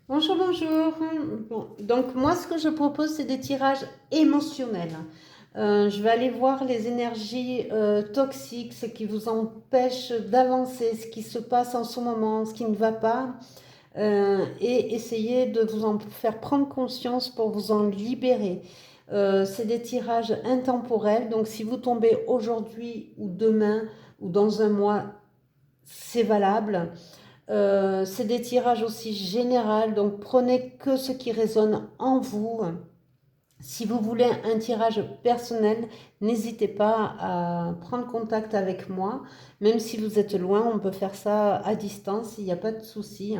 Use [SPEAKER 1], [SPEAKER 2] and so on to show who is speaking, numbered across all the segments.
[SPEAKER 1] Bonjour, bonjour. Bon, donc moi, ce que je propose, c'est des tirages émotionnels. Je vais aller voir les énergies toxiques, ce qui vous empêche d'avancer, ce qui se passe en ce moment, ce qui ne va pas, et essayer de vous en faire prendre conscience pour vous en libérer. C'est des tirages intemporels, donc si vous tombez aujourd'hui ou demain ou dans un mois, c'est valable. C'est des tirages aussi généraux, donc prenez que ce qui résonne en vous. Si vous voulez un tirage personnel, n'hésitez pas à prendre contact avec moi. Même si vous êtes loin, on peut faire ça à distance, il n'y a pas de souci.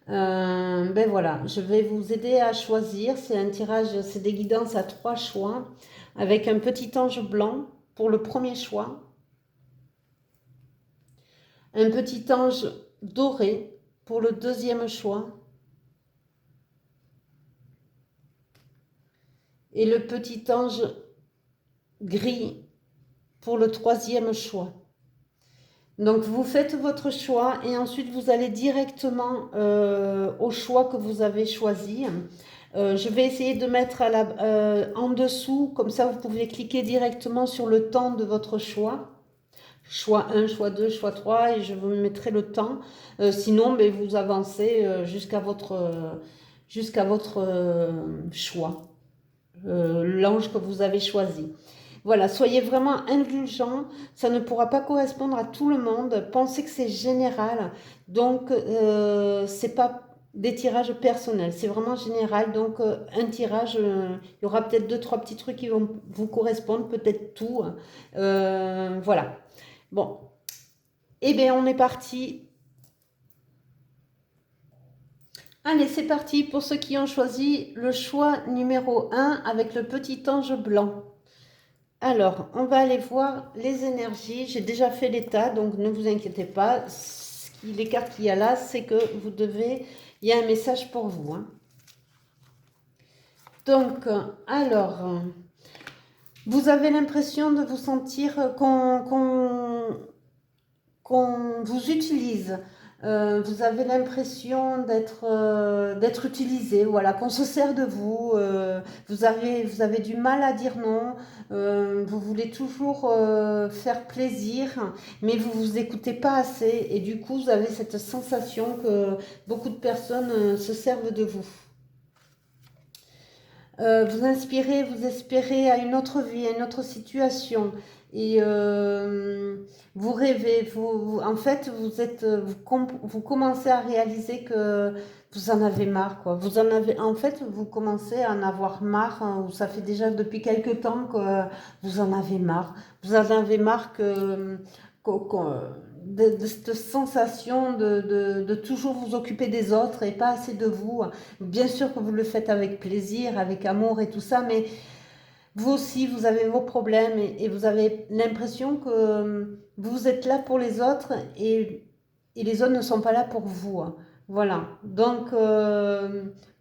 [SPEAKER 1] Ben voilà, je vais vous aider à choisir. C'est un tirage, c'est des guidances à 3 choix, avec un petit ange blanc pour le premier choix, un petit ange doré pour le deuxième choix, et le petit ange gris pour le troisième choix. Donc vous faites votre choix et ensuite vous allez directement au choix que vous avez choisi. Je vais essayer de mettre en dessous, comme ça vous pouvez cliquer directement sur le temps de votre choix. Choix 1, choix 2, choix 3 et je vous mettrai le temps. Sinon, ben, vous avancez jusqu'à votre choix, l'ange que vous avez choisi. Voilà, soyez vraiment indulgents, ça ne pourra pas correspondre à tout le monde. Pensez que c'est général, donc c'est pas des tirages personnels, c'est vraiment général. Donc un tirage, il y aura peut-être deux, trois petits trucs qui vont vous correspondre, peut-être tout. Voilà. Bon, eh bien on est parti. Allez, c'est parti pour ceux qui ont choisi le choix numéro 1 avec le petit ange blanc. Alors, on va aller voir les énergies. J'ai déjà fait l'état, donc ne vous inquiétez pas. Les cartes qu'il y a là, c'est que vous devez... Il y a un message pour vous, hein. Donc, alors, vous avez l'impression de vous sentir qu'on vous utilise. Vous avez l'impression d'être utilisé, voilà, qu'on se sert de vous. Vous avez du mal à dire non. Vous voulez toujours faire plaisir, mais vous vous écoutez pas assez. Et du coup, vous avez cette sensation que beaucoup de personnes se servent de vous. Vous inspirez, vous espérez à une autre vie, à une autre situation. Et vous rêvez, en fait, vous commencez à réaliser que vous en avez marre, quoi. En fait, vous commencez à en avoir marre, hein, ou ça fait déjà depuis quelque temps que vous en avez marre. Vous en avez marre de cette sensation de toujours vous occuper des autres et pas assez de vous. Bien sûr que vous le faites avec plaisir, avec amour et tout ça, mais vous aussi, vous avez vos problèmes et vous avez l'impression que vous êtes là pour les autres et les autres ne sont pas là pour vous, hein. Voilà, donc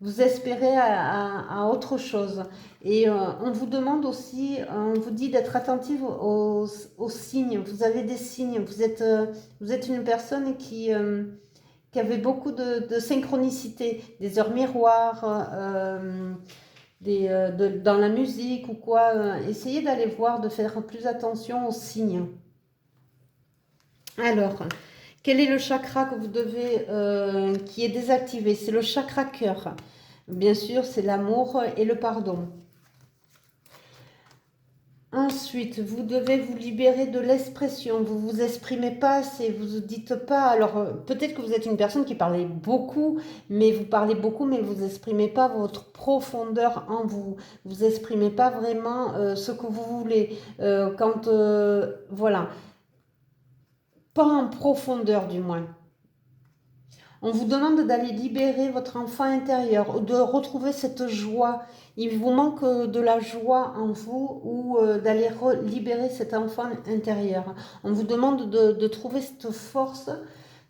[SPEAKER 1] vous espérez à autre chose. Et on vous demande aussi, on vous dit d'être attentive aux signes. Vous avez des signes, vous êtes une personne qui avait beaucoup de synchronicité, des heures miroirs, dans la musique ou quoi. Essayez d'aller voir, de faire plus attention aux signes. Alors, quel est le chakra que vous devez, qui est désactivé? C'est le chakra cœur. Bien sûr, c'est l'amour et le pardon. Ensuite, vous devez vous libérer de l'expression. Vous vous exprimez pas assez, vous ne dites pas. Alors, peut-être que vous êtes une personne qui parle beaucoup, mais vous parlez beaucoup, mais vous exprimez pas votre profondeur en vous. Vous exprimez pas vraiment ce que vous voulez. Voilà, pas en profondeur du moins. On vous demande d'aller libérer votre enfant intérieur, de retrouver cette joie. Il vous manque de la joie en vous ou d'aller libérer cet enfant intérieur. On vous demande de trouver cette force,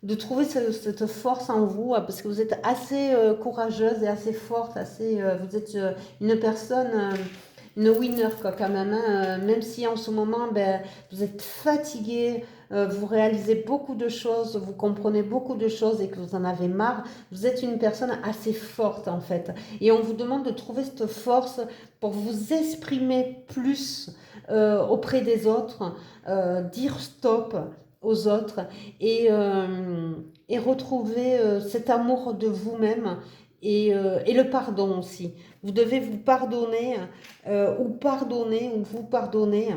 [SPEAKER 1] de trouver cette force en vous, parce que vous êtes assez courageuse et assez forte, vous êtes une winner quoi, quand même, hein. Même si en ce moment, ben, vous êtes fatigué, vous réalisez beaucoup de choses, vous comprenez beaucoup de choses et que vous en avez marre, vous êtes une personne assez forte en fait. Et on vous demande de trouver cette force pour vous exprimer plus auprès des autres, dire stop aux autres et retrouver cet amour de vous-même et le pardon aussi. Vous devez vous pardonner ou vous pardonner.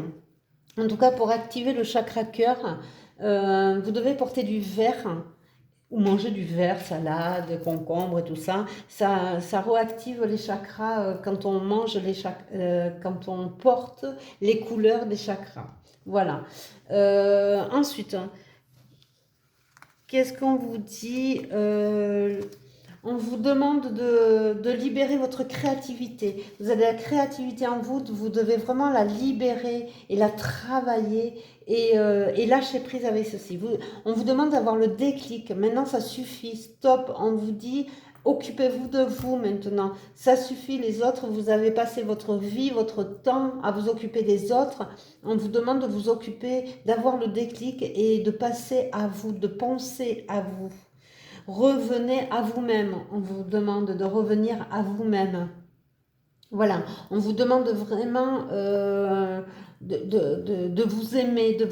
[SPEAKER 1] En tout cas, pour activer le chakra cœur, vous devez porter du vert ou manger du verre, salade, concombre et tout ça. Ça réactive les chakras quand on mange quand on porte les couleurs des chakras. Voilà. Ensuite, qu'est-ce qu'on vous dit on vous demande de libérer votre créativité. Vous avez la créativité en vous, vous devez vraiment la libérer et la travailler et lâcher prise avec ceci. On vous demande d'avoir le déclic. Maintenant, ça suffit. Stop. On vous dit, occupez-vous de vous maintenant. Ça suffit. Les autres, vous avez passé votre vie, votre temps à vous occuper des autres. On vous demande de vous occuper, d'avoir le déclic et de passer à vous, de penser à vous. Revenez à vous-même. On vous demande de revenir à vous-même. Voilà, on vous demande vraiment de vous aimer, de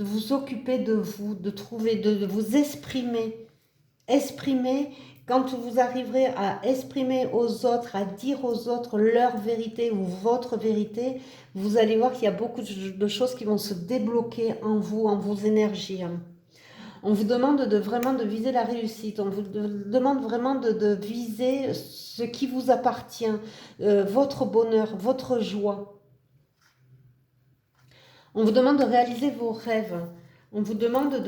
[SPEAKER 1] vous occuper de vous, de trouver, de vous exprimer. Exprimer, quand vous arriverez à exprimer aux autres, à dire aux autres leur vérité ou votre vérité, vous allez voir qu'il y a beaucoup de choses qui vont se débloquer en vous, en vos énergies. On vous demande vraiment de viser la réussite, on vous demande vraiment de viser ce qui vous appartient, votre bonheur, votre joie. On vous demande de réaliser vos rêves. On vous demande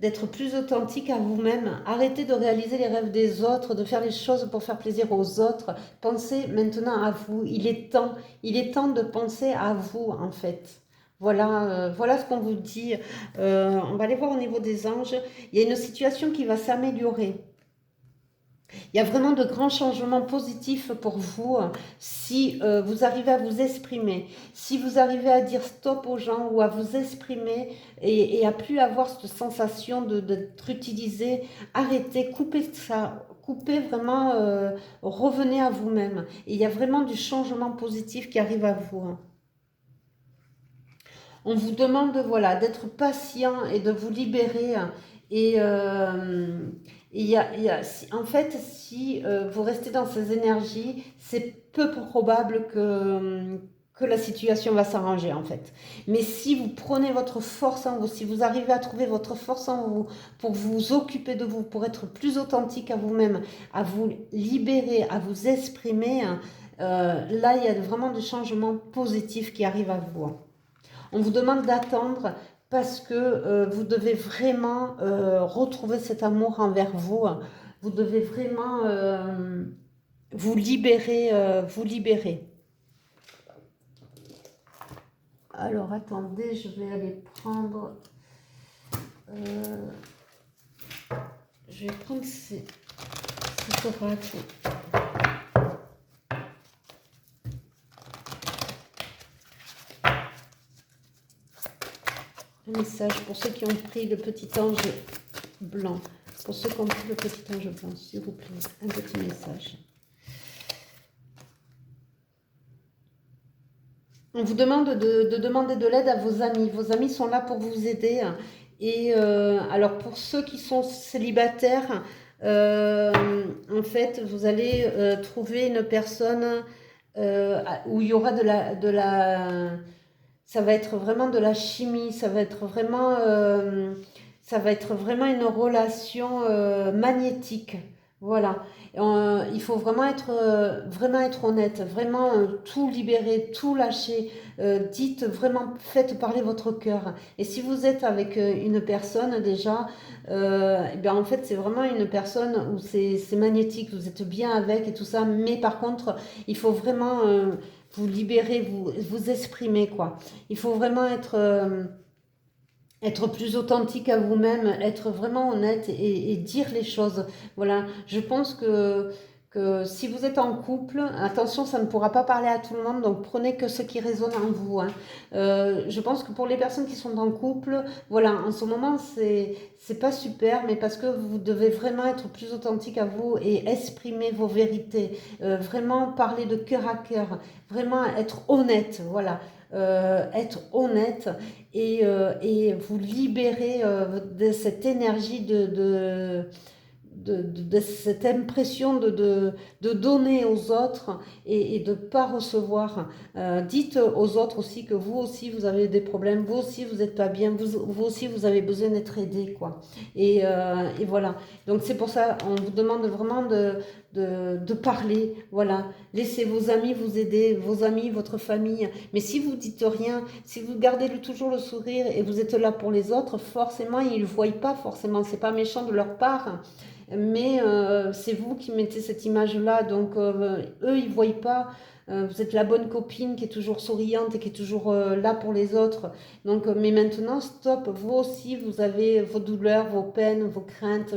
[SPEAKER 1] d'être plus authentique à vous-même. Arrêtez de réaliser les rêves des autres, de faire les choses pour faire plaisir aux autres. Pensez maintenant à vous. Il est temps de penser à vous en fait. Voilà, voilà ce qu'on vous dit. On va aller voir au niveau des anges. Il y a une situation qui va s'améliorer. Il y a vraiment de grands changements positifs pour vous si vous arrivez à vous exprimer, si vous arrivez à dire stop aux gens ou à vous exprimer et à plus avoir cette sensation d'être utilisé. Arrêtez, coupez ça, coupez vraiment, revenez à vous-même. Et il y a vraiment du changement positif qui arrive à vous. On vous demande voilà, d'être patient et de vous libérer. Et en fait, si vous restez dans ces énergies, c'est peu probable que la situation va s'arranger en fait. Mais si vous prenez votre force en vous, si vous arrivez à trouver votre force en vous pour vous occuper de vous, pour être plus authentique à vous-même, à vous libérer, à vous exprimer, là il y a vraiment des changements positifs qui arrivent à vous. On vous demande d'attendre parce que vous devez vraiment retrouver cet amour envers vous. Vous devez vraiment vous libérer, vous libérer. Alors attendez, je vais aller prendre. Je vais prendre ces oracles. Un message pour ceux qui ont pris le petit ange blanc. Pour ceux qui ont pris le petit ange blanc, s'il vous plaît, un petit message. On vous demande de demander de l'aide à vos amis. Vos amis sont là pour vous aider. Et alors pour ceux qui sont célibataires, en fait, vous allez trouver une personne où il y aura ça va être vraiment de la chimie, ça va être vraiment une relation magnétique. Voilà. Il faut vraiment être honnête, vraiment tout libérer, tout lâcher. Dites vraiment, faites parler votre cœur. Et si vous êtes avec une personne déjà, eh bien en fait c'est vraiment une personne où c'est magnétique, vous êtes bien avec et tout ça. Mais par contre, il faut vraiment vous libérer, vous exprimer quoi. Il faut vraiment être plus authentique à vous-même, être vraiment honnête et dire les choses. Voilà, je pense que si vous êtes en couple, attention, ça ne pourra pas parler à tout le monde, donc prenez que ce qui résonne en vous, hein. Je pense que pour les personnes qui sont en couple, voilà, en ce moment, c'est pas super, mais parce que vous devez vraiment être plus authentique à vous et exprimer vos vérités, vraiment parler de cœur à cœur, vraiment être honnête, voilà. Être honnête et vous libérer de cette énergie de cette impression de donner aux autres et de ne pas recevoir. Dites aux autres aussi que vous aussi vous avez des problèmes, vous aussi vous n'êtes pas bien, vous aussi vous avez besoin d'être aidé, quoi. Et voilà. Donc c'est pour ça, on vous demande vraiment de parler, voilà. Laissez vos amis vous aider, vos amis, votre famille. Mais si vous dites rien, si vous gardez toujours le sourire et vous êtes là pour les autres, forcément ils ne le voient pas, forcément. C'est pas méchant de leur part. Mais c'est vous qui mettez cette image-là, donc eux, ils ne voient pas. Vous êtes la bonne copine qui est toujours souriante et qui est toujours là pour les autres. Donc, mais maintenant, stop, vous aussi, vous avez vos douleurs, vos peines, vos craintes,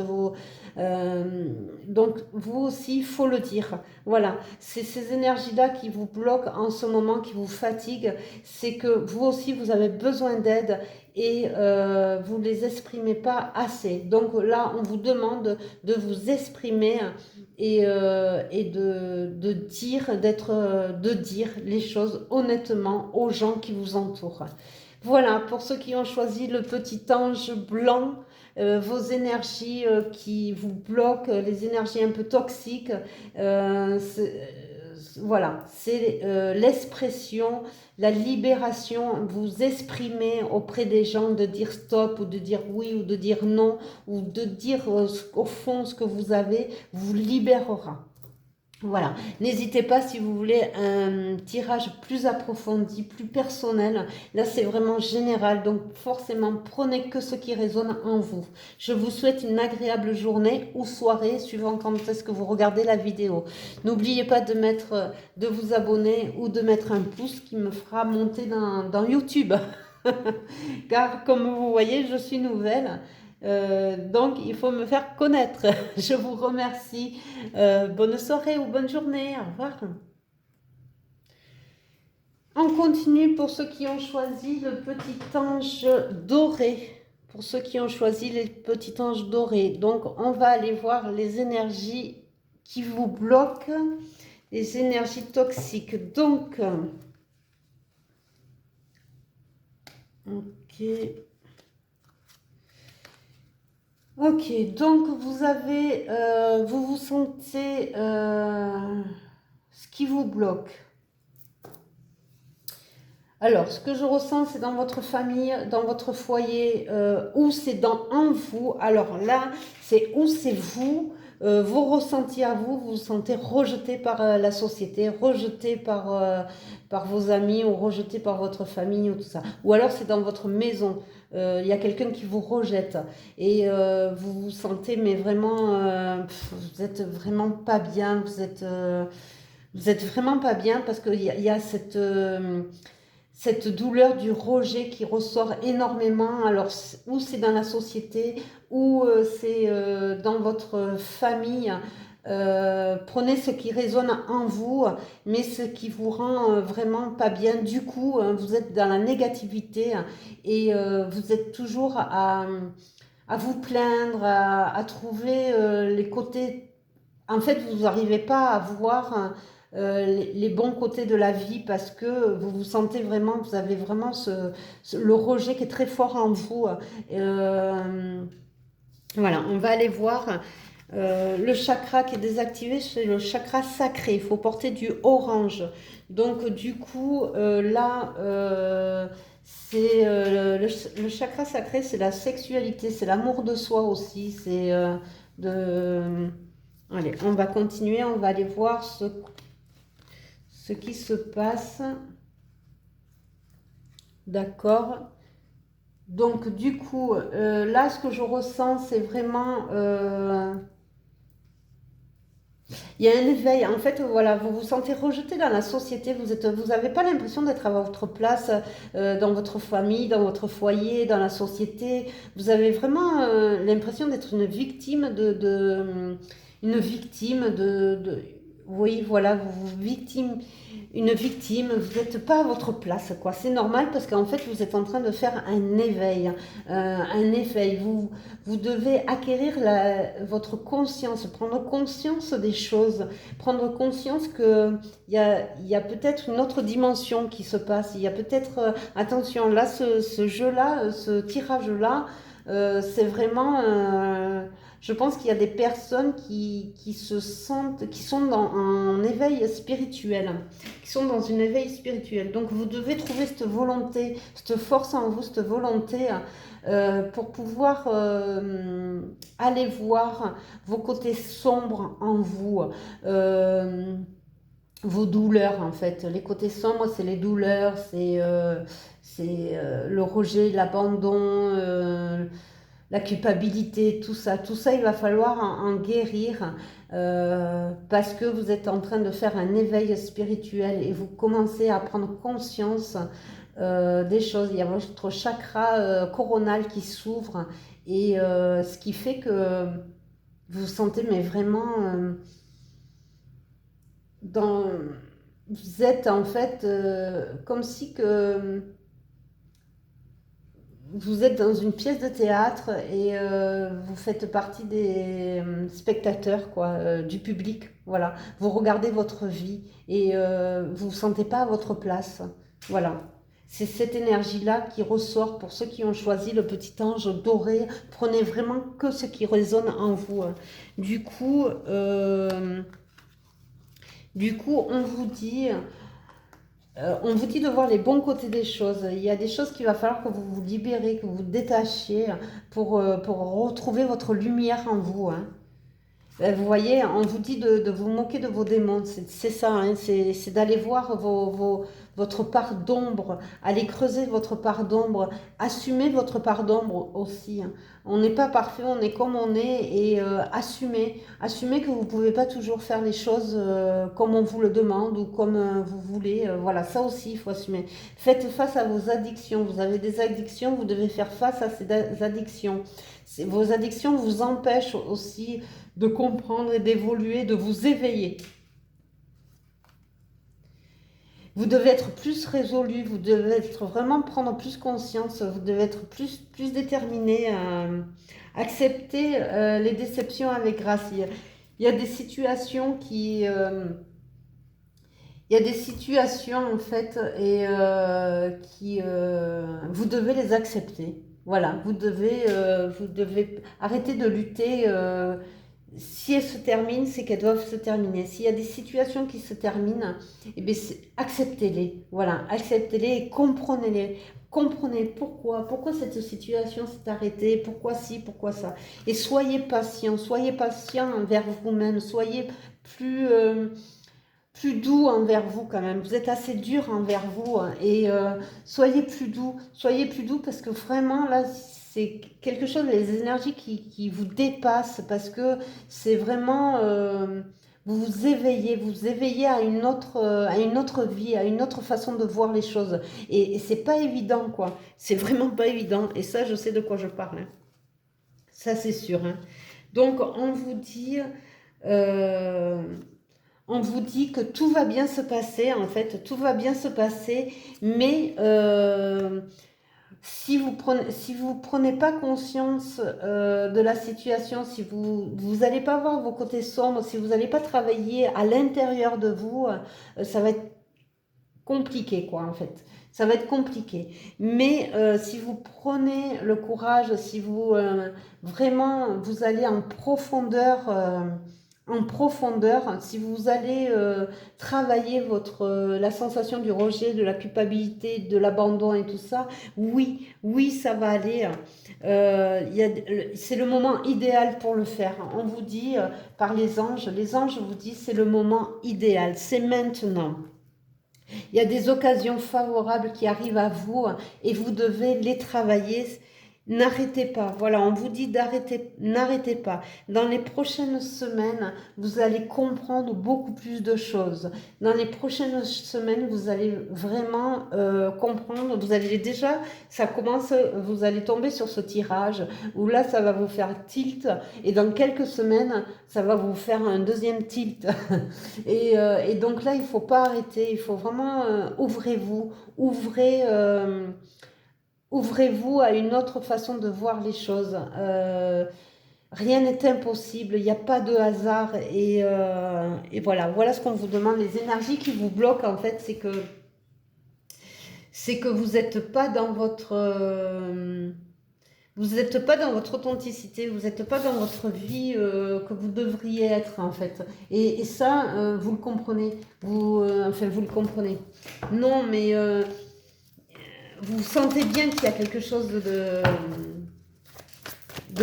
[SPEAKER 1] donc, vous aussi, il faut le dire. Voilà, c'est ces énergies-là qui vous bloquent en ce moment, qui vous fatiguent. C'est que vous aussi, vous avez besoin d'aide et vous ne les exprimez pas assez. Donc là, on vous demande de vous exprimer et de dire les choses honnêtement aux gens qui vous entourent. Voilà, pour ceux qui ont choisi le petit ange blanc, vos énergies qui vous bloquent, les énergies un peu toxiques, voilà, c'est l'expression, la libération, vous exprimer auprès des gens, de dire stop ou de dire oui ou de dire non ou de dire au fond ce que vous avez, vous libérera. Voilà, n'hésitez pas si vous voulez un tirage plus approfondi, plus personnel. Là, c'est vraiment général, donc forcément, prenez que ce qui résonne en vous. Je vous souhaite une agréable journée ou soirée, suivant quand est-ce que vous regardez la vidéo. N'oubliez pas de vous abonner ou de mettre un pouce qui me fera monter dans YouTube. Car comme vous voyez, je suis nouvelle. Donc, il faut me faire connaître. Je vous remercie. Bonne soirée ou bonne journée. Au revoir. On continue pour ceux qui ont choisi le petit ange doré. Pour ceux qui ont choisi les petits anges dorés. Donc, on va aller voir les énergies qui vous bloquent, les énergies toxiques. Donc, ok. Ok, donc vous vous sentez ce qui vous bloque. Alors, ce que je ressens, c'est dans votre famille, dans votre foyer, ou c'est en vous. Alors là, c'est où c'est vous, vos ressentis à vous, vous vous sentez rejeté par la société, rejeté par vos amis ou rejeté par votre famille ou tout ça. Ou alors c'est dans votre maison, il y a quelqu'un qui vous rejette et vous vous sentez mais vraiment, vous êtes vraiment pas bien, vous êtes vraiment pas bien parce qu'il y a cette douleur du rejet qui ressort énormément, alors ou c'est dans la société, ou c'est dans votre famille. Prenez ce qui résonne en vous, mais ce qui vous rend vraiment pas bien. Du coup, vous êtes dans la négativité et vous êtes toujours à vous plaindre, à trouver les côtés. En fait, vous n'arrivez pas à voir les bons côtés de la vie parce que vous vous sentez vraiment, vous avez vraiment le rejet qui est très fort en vous. Voilà, on va aller voir le chakra qui est désactivé, c'est le chakra sacré. Il faut porter du orange. Donc du coup, là, c'est le chakra sacré, c'est la sexualité, c'est l'amour de soi aussi, c'est de... Allez, on va continuer, on va aller voir ce qui se passe. D'accord. Donc, du coup, là, ce que je ressens, c'est vraiment... il y a un éveil. En fait, voilà, vous vous sentez rejeté dans la société. Vous n'avez pas l'impression d'être à votre place dans votre famille, dans votre foyer, dans la société. Vous avez vraiment l'impression d'être une victime une victime oui, voilà, une victime, vous n'êtes pas à votre place, quoi. C'est normal parce qu'en fait, vous êtes en train de faire un éveil, un éveil. Vous devez acquérir votre conscience, prendre conscience des choses, prendre conscience il y a peut-être une autre dimension qui se passe. Il y a peut-être, attention, là, ce jeu-là, ce tirage-là, c'est vraiment... je pense qu'il y a des personnes qui se sentent, qui sont dans un éveil spirituel, qui sont dans une éveil spirituel. Donc vous devez trouver cette volonté, cette force en vous, cette volonté pour pouvoir aller voir vos côtés sombres en vous. Vos douleurs en fait, les côtés sombres c'est les douleurs, c'est le rejet, l'abandon, la culpabilité, tout ça il va falloir en guérir parce que vous êtes en train de faire un éveil spirituel et vous commencez à prendre conscience des choses. Il y a votre chakra coronal qui s'ouvre et ce qui fait que vous vous sentez mais vraiment dans... Vous êtes en fait comme si que vous êtes dans une pièce de théâtre et vous faites partie des spectateurs, quoi, du public. Voilà, vous regardez votre vie et vous vous sentez pas à votre place. Voilà, c'est cette énergie-là qui ressort pour ceux qui ont choisi le petit ange doré. Prenez vraiment que ce qui résonne en vous. Du coup, on vous dit de voir les bons côtés des choses. Il y a des choses qu'il va falloir que vous vous libérez, que vous vous détachiez pour retrouver votre lumière en vous. Hein. Vous voyez, on vous dit de vous moquer de vos démons. C'est ça, hein, c'est d'aller voir votre part d'ombre, aller creuser votre part d'ombre, assumer votre part d'ombre aussi. Hein. On n'est pas parfait, on est comme on est et assumer que vous ne pouvez pas toujours faire les choses comme on vous le demande ou comme vous voulez. Voilà, ça aussi, il faut assumer. Faites face à vos addictions. Vous avez des addictions, vous devez faire face à ces addictions. Vos addictions vous empêchent aussi de comprendre et d'évoluer, de vous éveiller. Vous devez être plus résolu, vous devez être vraiment prendre plus conscience, vous devez être plus déterminé à accepter les déceptions avec grâce. Il y a des situations qui... il y a des situations en fait et vous devez les accepter. Voilà, vous devez arrêter de lutter. Si elles se terminent, c'est qu'elles doivent se terminer. S'il y a des situations qui se terminent, eh bien, acceptez-les. Voilà, acceptez-les et comprenez-les. Comprenez pourquoi cette situation s'est arrêtée, pourquoi ci, pourquoi ça. Et soyez patient envers vous-même, soyez plus, plus doux envers vous quand même. Vous êtes assez dur envers vous hein, et soyez plus doux parce que vraiment là, c'est quelque chose, les énergies qui vous dépassent parce que c'est vraiment, vous vous éveillez à une autre vie, à une autre façon de voir les choses. Et c'est pas évident quoi, c'est vraiment pas évident. Et ça, je sais de quoi je parle. Hein. Ça, c'est sûr. Hein. Donc, on vous dit que tout va bien se passer, en fait, tout va bien se passer, mais si vous prenez pas conscience de la situation, si vous n'allez pas voir vos côtés sombres, si vous n'allez pas travailler à l'intérieur de vous, ça va être compliqué, quoi, en fait. Ça va être compliqué. Mais si vous prenez le courage, si vous vraiment vous allez en profondeur, si vous allez travailler la sensation du rejet, de la culpabilité, de l'abandon et tout ça, oui, ça va aller. C'est le moment idéal pour le faire. On vous dit par les anges vous disent c'est le moment idéal, c'est maintenant. Il y a des occasions favorables qui arrivent à vous et vous devez les travailler. N'arrêtez pas, voilà, on vous dit d'arrêter, n'arrêtez pas. Dans les prochaines semaines, vous allez comprendre beaucoup plus de choses. Dans les prochaines semaines, vous allez vraiment comprendre, vous allez déjà, ça commence, vous allez tomber sur ce tirage, où là, ça va vous faire tilt, et dans quelques semaines, ça va vous faire un deuxième tilt. Et donc là, il ne faut pas arrêter, il faut vraiment, ouvrez-vous, ouvrez... ouvrez-vous à une autre façon de voir les choses. Rien n'est impossible, il n'y a pas de hasard. Et voilà, voilà ce qu'on vous demande. Les énergies qui vous bloquent, en fait, c'est que vous n'êtes pas dans votre... vous n'êtes pas dans votre authenticité, vous n'êtes pas dans votre vie que vous devriez être, en fait. Et ça, vous le comprenez. Enfin, vous le comprenez. Non, mais... vous sentez bien qu'il y a quelque chose de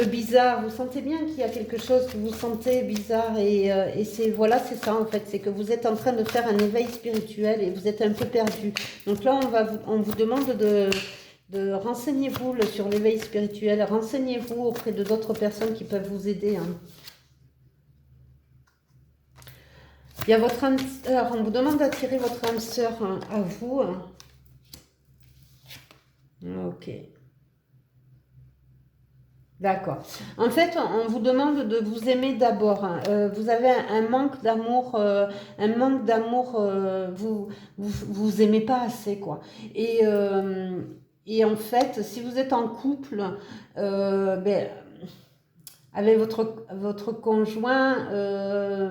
[SPEAKER 1] bizarre, vous sentez bien qu'il y a quelque chose que vous sentez bizarre et c'est voilà, c'est ça en fait, c'est que vous êtes en train de faire un éveil spirituel et vous êtes un peu perdu. Donc là, on vous demande de renseignez-vous sur l'éveil spirituel, renseignez-vous auprès de d'autres personnes qui peuvent vous aider. Hein. Il y a votre âme sœur, on vous demande d'attirer votre âme sœur hein, à vous. Hein. Ok. D'accord. En fait, on vous demande de vous aimer d'abord. Hein. Vous avez un manque d'amour, vous aimez pas assez, quoi. Et en fait, si vous êtes en couple, ben, avec votre conjoint,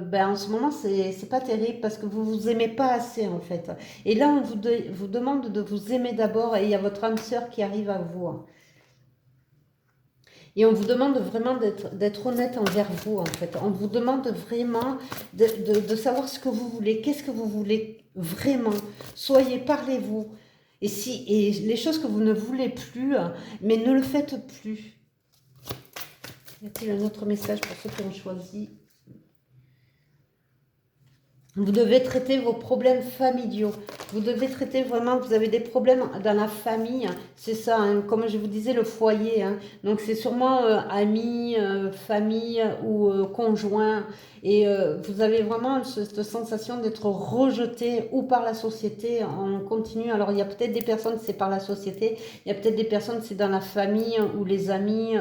[SPEAKER 1] ben, en ce moment, c'est pas terrible parce que vous vous aimez pas assez, en fait. Et là, vous demande de vous aimer d'abord et il y a votre âme sœur qui arrive à vous. Hein. Et on vous demande vraiment d'être honnête envers vous, en fait. On vous demande vraiment de savoir ce que vous voulez, qu'est-ce que vous voulez vraiment. Soyez, parlez-vous. Et les choses que vous ne voulez plus, mais ne le faites plus. Y a-t-il un autre message pour ceux qui ont choisi ? Vous devez traiter vos problèmes familiaux. Vous devez traiter vraiment, vous avez des problèmes dans la famille. C'est ça, hein, comme je vous disais, le foyer. Hein. Donc c'est sûrement amis, famille ou conjoint. Et vous avez vraiment cette sensation d'être rejeté ou par la société en continu. Alors il y a peut-être des personnes, c'est par la société. Il y a peut-être des personnes, c'est dans la famille ou les amis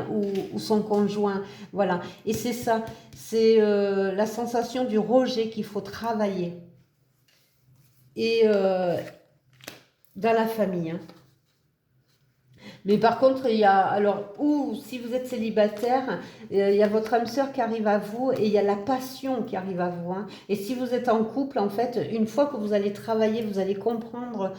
[SPEAKER 1] ou son conjoint. Voilà. Et c'est ça. C'est la sensation du rejet qu'il faut travailler. Et dans la famille. Hein. Mais par contre, il y a, alors, ou si vous êtes célibataire, il y a votre âme sœur qui arrive à vous et il y a la passion qui arrive à vous. Hein. Et si vous êtes en couple, en fait, une fois que vous allez travailler, vous allez comprendre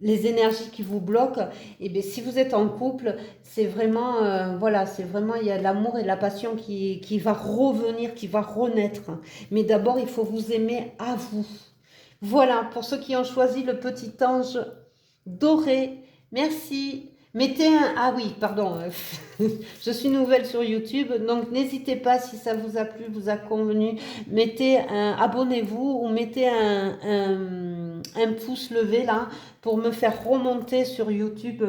[SPEAKER 1] les énergies qui vous bloquent, et bien si vous êtes en couple, c'est vraiment, voilà, c'est vraiment, il y a l'amour et la passion qui va revenir, qui va renaître. Mais d'abord, il faut vous aimer à vous. Voilà, pour ceux qui ont choisi le petit ange doré, merci. Mettez un... Ah oui, pardon, je suis nouvelle sur YouTube, donc n'hésitez pas si ça vous a plu, vous a convenu, mettez un... Abonnez-vous ou mettez un pouce levé là pour me faire remonter sur YouTube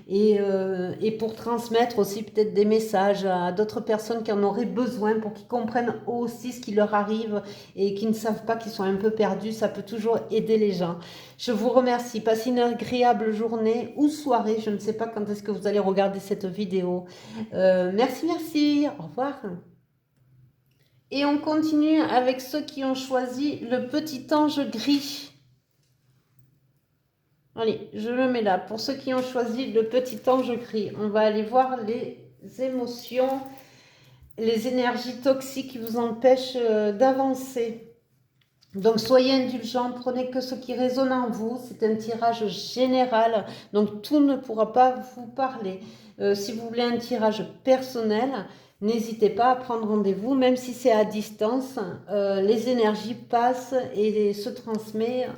[SPEAKER 1] et pour transmettre aussi peut-être des messages à d'autres personnes qui en auraient besoin pour qu'ils comprennent aussi ce qui leur arrive et qui ne savent pas, qu'ils sont un peu perdus. Ça peut toujours aider les gens. Je vous remercie. Passez une agréable journée ou soirée. Je ne sais pas quand est-ce que vous allez regarder cette vidéo. Merci. Au revoir. Et on continue avec ceux qui ont choisi le petit ange gris. Allez, je le mets là. Pour ceux qui ont choisi le petit ange gris, on va aller voir les émotions, les énergies toxiques qui vous empêchent d'avancer. Donc, soyez indulgents, prenez que ce qui résonne en vous. C'est un tirage général, donc tout ne pourra pas vous parler. Si vous voulez un tirage personnel, n'hésitez pas à prendre rendez-vous, même si c'est à distance. Les énergies passent et se transmettent.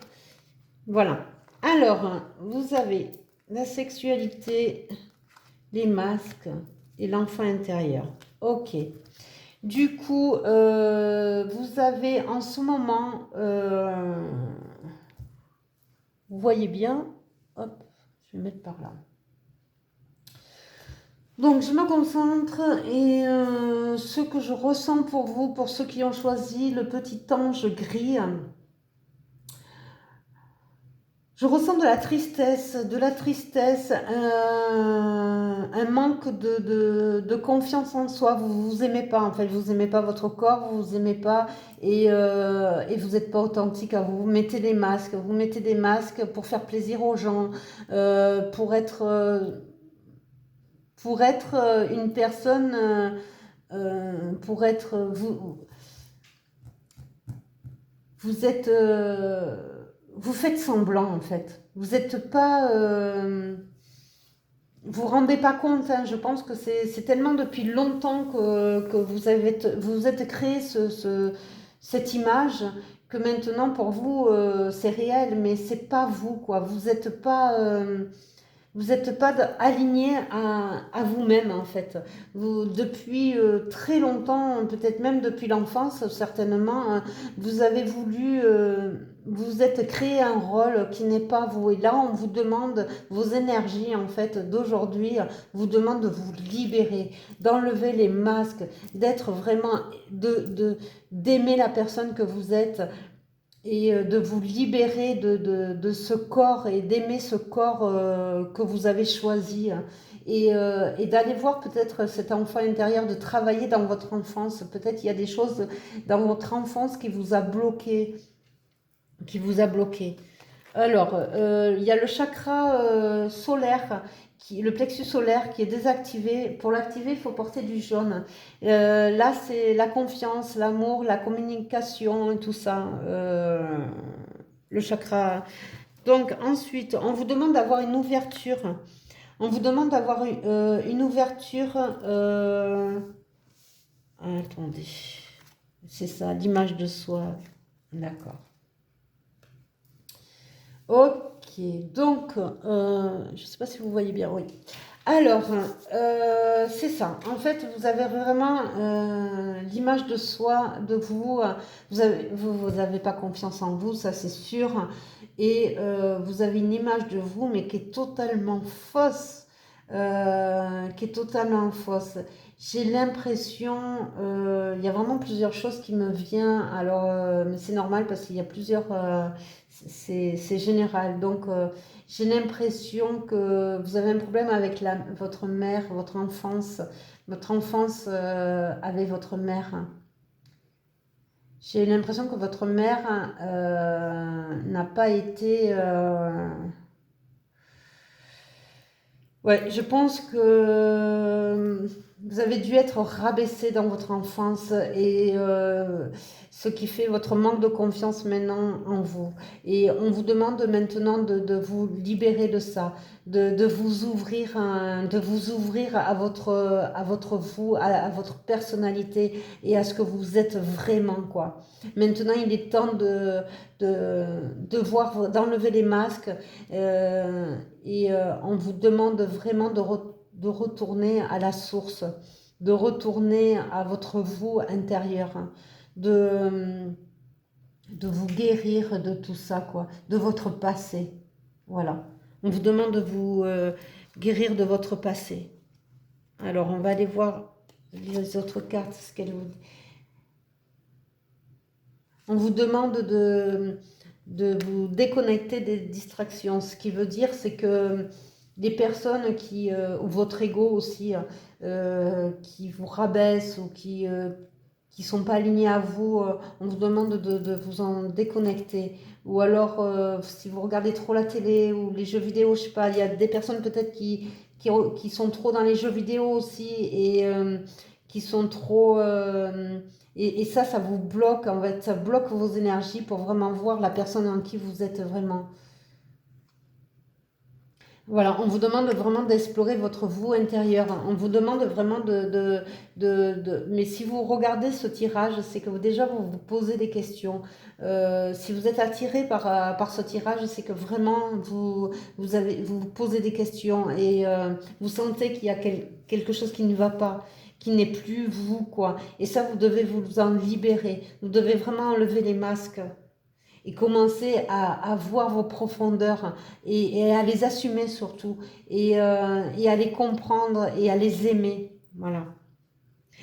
[SPEAKER 1] Voilà. Alors, vous avez la sexualité, les masques et l'enfant intérieur. Ok. Du coup, vous avez en ce moment, vous voyez bien, hop, je vais mettre par là. Donc, je me concentre et ce que je ressens pour vous, pour ceux qui ont choisi le petit ange gris, je ressens de la tristesse, un manque de confiance en soi. Vous vous aimez pas en fait, vous aimez pas votre corps, vous vous aimez pas et vous n'êtes pas authentique à vous. Vous mettez des masques pour faire plaisir aux gens, euh, pour être, euh, pour être une personne, pour être vous êtes, vous faites semblant en fait. Vous n'êtes pas, vous rendez pas compte. Hein. Je pense que c'est tellement depuis longtemps que vous êtes créé cette image que maintenant pour vous c'est réel, mais c'est pas vous quoi. Vous n'êtes pas aligné à vous-même en fait. Vous, depuis très longtemps, peut-être même depuis l'enfance, certainement, vous avez voulu, vous êtes créé un rôle qui n'est pas vous. Et là, on vous demande, vos énergies en fait d'aujourd'hui, vous demande de vous libérer, d'enlever les masques, d'être vraiment, d'aimer la personne que vous êtes et de vous libérer de ce corps et d'aimer ce corps que vous avez choisi et d'aller voir peut-être cet enfant intérieur, de travailler dans votre enfance. Peut-être il y a des choses dans votre enfance qui vous a bloqué, qui vous a bloqué. Alors, il y a le chakra solaire, le plexus solaire qui est désactivé. Pour l'activer, il faut porter du jaune. Là, c'est la confiance, l'amour, la communication, tout ça. Le chakra. Donc, ensuite, on vous demande d'avoir une ouverture. On vous demande d'avoir une ouverture. Attendez. C'est ça, l'image de soi. D'accord. Ok, donc, je ne sais pas si vous voyez bien, oui. Alors, c'est ça. En fait, vous avez vraiment l'image de soi, de vous. Vous avez pas confiance en vous, ça c'est sûr. Et vous avez une image de vous, mais qui est totalement fausse. Qui est totalement fausse. J'ai l'impression, il y a vraiment plusieurs choses qui me viennent. Alors, mais c'est normal parce qu'il y a plusieurs. C'est général. Donc, j'ai l'impression que vous avez un problème avec votre mère, votre enfance avec votre mère. J'ai l'impression que votre mère n'a pas été... Ouais, je pense que vous avez dû être rabaissé dans votre enfance et ce qui fait votre manque de confiance maintenant en vous. Et on vous demande maintenant de vous libérer de ça, de vous ouvrir, de vous ouvrir à votre vous, à votre personnalité et à ce que vous êtes vraiment, quoi. Maintenant, il est temps de voir, d'enlever les masques et on vous demande vraiment de retourner à la source, de retourner à votre vous intérieur, de, de vous guérir de tout ça, quoi, de votre passé. Voilà. On vous demande de vous guérir de votre passé. Alors, on va aller voir les autres cartes, ce qu'elles vous disent. On vous demande de vous déconnecter des distractions. Ce qui veut dire, c'est que des personnes ou votre ego aussi, qui vous rabaissent ou qui sont pas alignés à vous, on vous demande de vous en déconnecter. Ou alors, si vous regardez trop la télé ou les jeux vidéo, je sais pas, il y a des personnes peut-être qui sont trop dans les jeux vidéo aussi et qui sont trop... et ça vous bloque, en fait, ça bloque vos énergies pour vraiment voir la personne en qui vous êtes vraiment. Voilà, on vous demande vraiment d'explorer votre vous intérieur. On vous demande vraiment Mais si vous regardez ce tirage, c'est que déjà vous vous posez des questions. Si vous êtes attiré par ce tirage, c'est que vraiment vous vous posez des questions et vous sentez qu'il y a quelque chose qui ne va pas, qui n'est plus vous, quoi. Et ça, vous devez vous en libérer. Vous devez vraiment enlever les masques. et commencez à voir vos profondeurs et à les assumer surtout et à les comprendre et à les aimer. Voilà.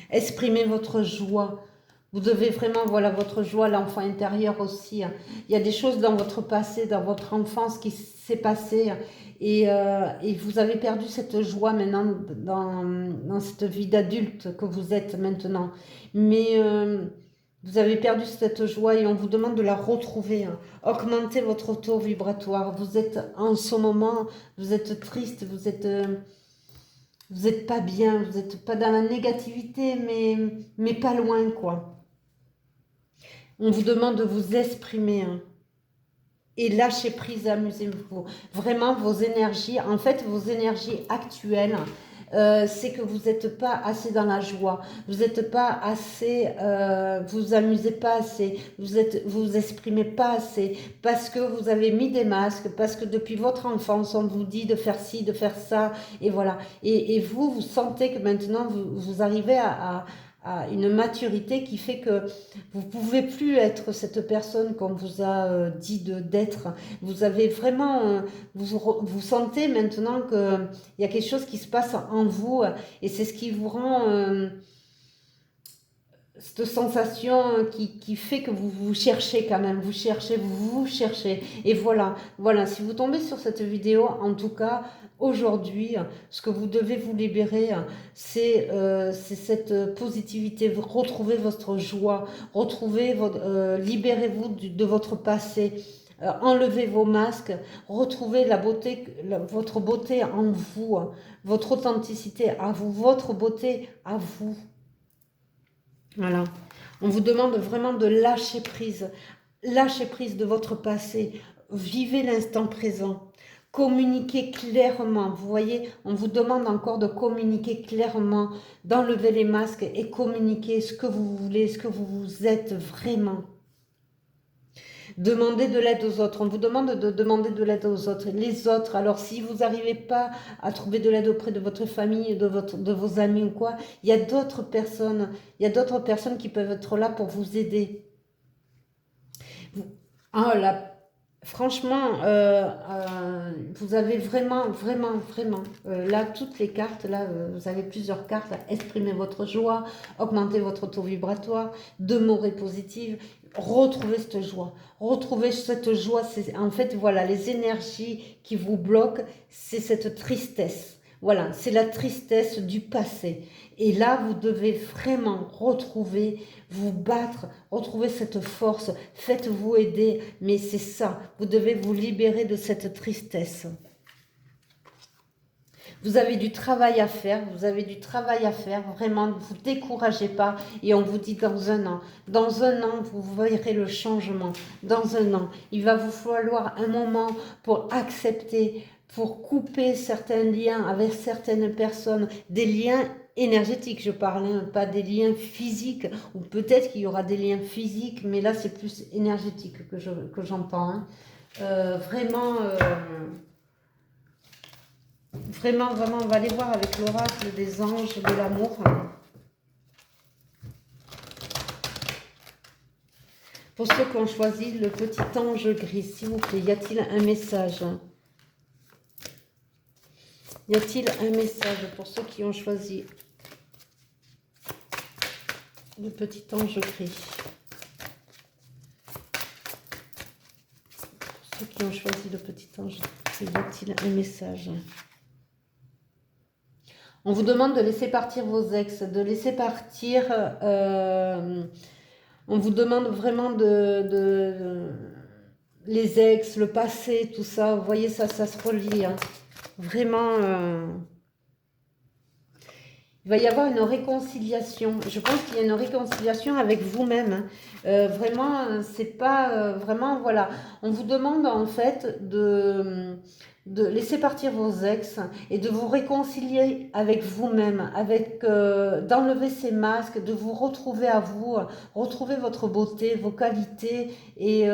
[SPEAKER 1] Exprimez votre joie. Vous devez vraiment, voilà, votre joie, l'enfant intérieur aussi. Il y a des choses dans votre passé, dans votre enfance qui s'est passé et vous avez perdu cette joie maintenant dans cette vie d'adulte que vous êtes maintenant. Mais vous avez perdu cette joie et on vous demande de la retrouver. Augmentez votre taux vibratoire. Vous êtes en ce moment, vous êtes triste, vous n'êtes pas bien, vous n'êtes pas dans la négativité, mais pas loin, quoi. On vous demande de vous exprimer et lâcher prise, amusez-vous. Vraiment, vos énergies, en fait, vos énergies actuelles, c'est que vous n'êtes pas assez dans la joie, vous n'êtes pas assez, vous amusez pas assez, vous exprimez pas assez, parce que vous avez mis des masques, parce que depuis votre enfance, on vous dit de faire ci, de faire ça, et voilà. Et vous sentez que maintenant, vous arrivez à une maturité qui fait que vous ne pouvez plus être cette personne qu'on vous a dit d'être. Vous avez vraiment, vous sentez maintenant qu'il y a quelque chose qui se passe en vous et c'est ce qui vous rend cette sensation qui fait que vous cherchez quand même, vous cherchez. Et voilà, si vous tombez sur cette vidéo, en tout cas, aujourd'hui, ce que vous devez vous libérer, c'est cette positivité. Retrouvez votre joie, libérez-vous de votre passé. Enlevez vos masques, retrouvez la beauté, votre beauté en vous, votre authenticité à vous, votre beauté à vous. Voilà. On vous demande vraiment de lâcher prise de votre passé. Vivez l'instant présent. Communiquez clairement. Vous voyez, on vous demande encore de communiquer clairement, d'enlever les masques et communiquer ce que vous voulez, ce que vous êtes vraiment. Demandez de l'aide aux autres. On vous demande de demander de l'aide aux autres. Les autres, alors si vous n'arrivez pas à trouver de l'aide auprès de votre famille, de vos amis ou quoi, il y a d'autres personnes. Il y a d'autres personnes qui peuvent être là pour vous aider. Ah là, franchement, vous avez vraiment, là, toutes les cartes, là, vous avez plusieurs cartes. Exprimez votre joie, augmentez votre taux vibratoire, demeurez positive. Retrouvez cette joie. En fait, voilà, les énergies qui vous bloquent, c'est cette tristesse. Voilà, c'est la tristesse du passé. Et là, vous devez vraiment vous battre, retrouver cette force. Faites-vous aider, mais c'est ça. Vous devez vous libérer de cette tristesse. Vous avez du travail à faire, vraiment, ne vous découragez pas et on vous dit dans un an, vous verrez le changement, dans un an, il va vous falloir un moment pour accepter, pour couper certains liens avec certaines personnes, des liens énergétiques, je parle, pas des liens physiques, ou peut-être qu'il y aura des liens physiques, mais là c'est plus énergétique que j'entends, vraiment... Vraiment, on va aller voir avec l'oracle des anges de l'amour. Pour ceux qui ont choisi le petit ange gris, s'il vous plaît, y a-t-il un message? Y a-t-il un message pour ceux qui ont choisi le petit ange gris? Pour ceux qui ont choisi le petit ange gris, y a-t-il un message? On vous demande de laisser partir vos ex, de laisser partir... on vous demande vraiment les ex, le passé, tout ça. Vous voyez, ça se relie. Hein. Vraiment... il va y avoir une réconciliation. Je pense qu'il y a une réconciliation avec vous-même. Vraiment, c'est pas... vraiment, voilà. On vous demande en fait de laisser partir vos ex et de vous réconcilier avec vous-même, d'enlever ces masques, de vous retrouver à vous, retrouver votre beauté, vos qualités et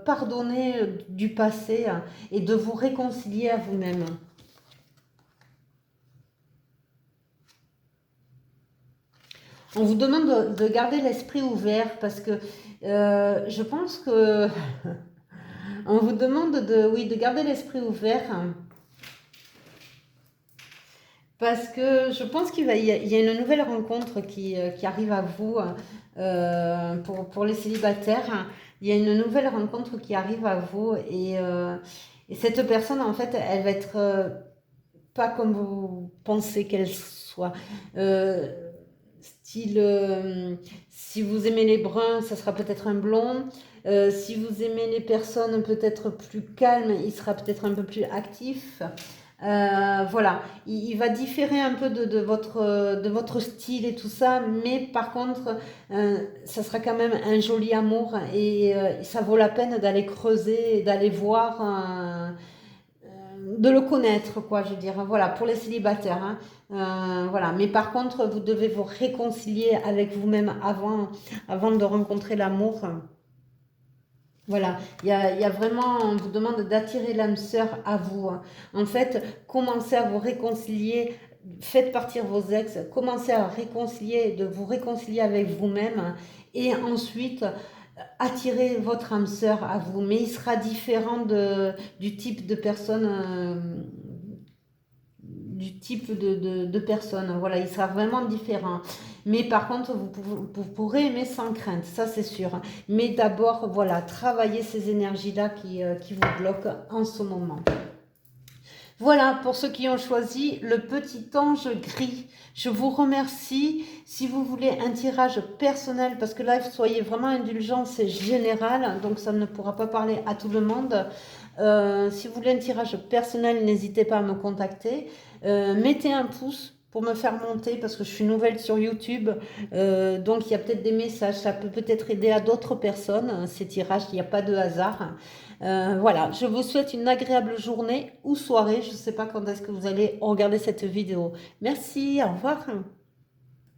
[SPEAKER 1] pardonner du passé et de vous réconcilier à vous-même. On vous demande de garder l'esprit ouvert parce que je pense que On vous demande oui, de garder l'esprit ouvert. Parce que je pense qu'il y a une nouvelle rencontre qui arrive à vous pour les célibataires. Il y a une nouvelle rencontre qui arrive à vous et cette personne, en fait, elle va être pas comme vous pensez qu'elle soit. Euh, Style, si vous aimez les bruns, ça sera peut-être un blond. Si vous aimez les personnes peut-être plus calmes, il sera peut-être un peu plus actif. Voilà, il va différer un peu de votre style et tout ça, mais par contre, ça sera quand même un joli amour et ça vaut la peine d'aller creuser et d'aller voir, de le connaître, quoi, je veux dire, voilà, pour les célibataires, hein. Voilà, mais par contre, vous devez vous réconcilier avec vous-même avant de rencontrer l'amour. Voilà, il y a vraiment, on vous demande d'attirer l'âme sœur à vous, hein. En fait, commencez à vous réconcilier, faites partir vos ex, commencez à réconcilier, de vous réconcilier avec vous-même, hein, et ensuite attirez votre âme sœur à vous. Mais il sera différent du type de personne. Du type de personne. Voilà, il sera vraiment différent. Mais par contre, vous pourrez aimer sans crainte, ça c'est sûr. Mais d'abord, voilà, travaillez ces énergies-là qui vous bloquent en ce moment. Voilà, pour ceux qui ont choisi le petit ange gris. Je vous remercie. Si vous voulez un tirage personnel, parce que là, soyez vraiment indulgents, c'est général, donc ça ne pourra pas parler à tout le monde. Si vous voulez un tirage personnel, n'hésitez pas à me contacter. Mettez un pouce pour me faire monter parce que je suis nouvelle sur YouTube. Donc il y a peut-être des messages, ça peut peut-être aider à d'autres personnes. Ces tirages, il n'y a pas de hasard. Voilà, je vous souhaite une agréable journée ou soirée. Je ne sais pas quand est-ce que vous allez regarder cette vidéo. Merci, au revoir.